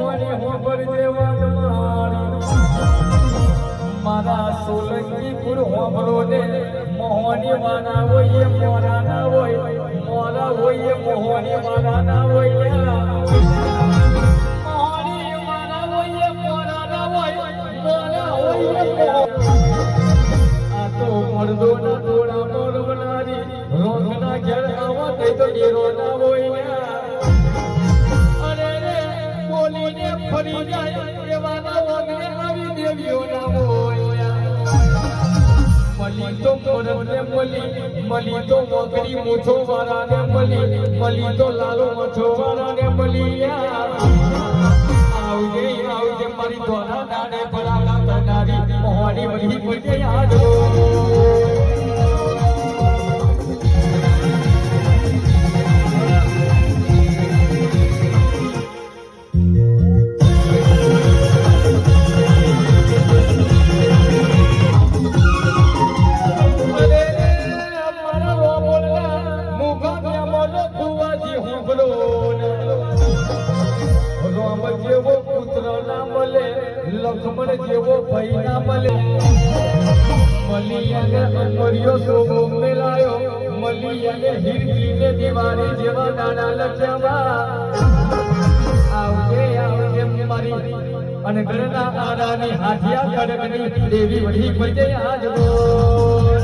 મોહની હોબર જેવાન મારી મારા સોલંકી પુર હોબરો ને મોહની વાના હોય મોરા ના હોય મોરા હોય મોહની વાના ના હોય મોહની વાના હોય મોરા ના હોય મોરા હોય આ તો મર્દો ના દોડા મોર બનારી રોગના ઘેર આવા તે તો ડેરો ના હોય અરે રે બોલીને ફરી જાય એવાના વગરે આવી દેવીઓ ના હોય મલી તો મોરને મલી તો મોકરી મૂછો વાળાને મલી તો લાલો મછો વાળાને આવજે મારી ધોરા દાડે પડાડા કરનારી મોહની વળી બોલજે આજો લક્ષ્મણ જેવો ભાઈ ના મળે મલિયાને અંબરિયો શોભો મેલાયો મલિયાને હિરકીને દિવાળી જેવા નાના લખ્યામાં આવજે મારી અને ગણના આરાની હાથિયા ખડકની દેવી વળી પડે આજવો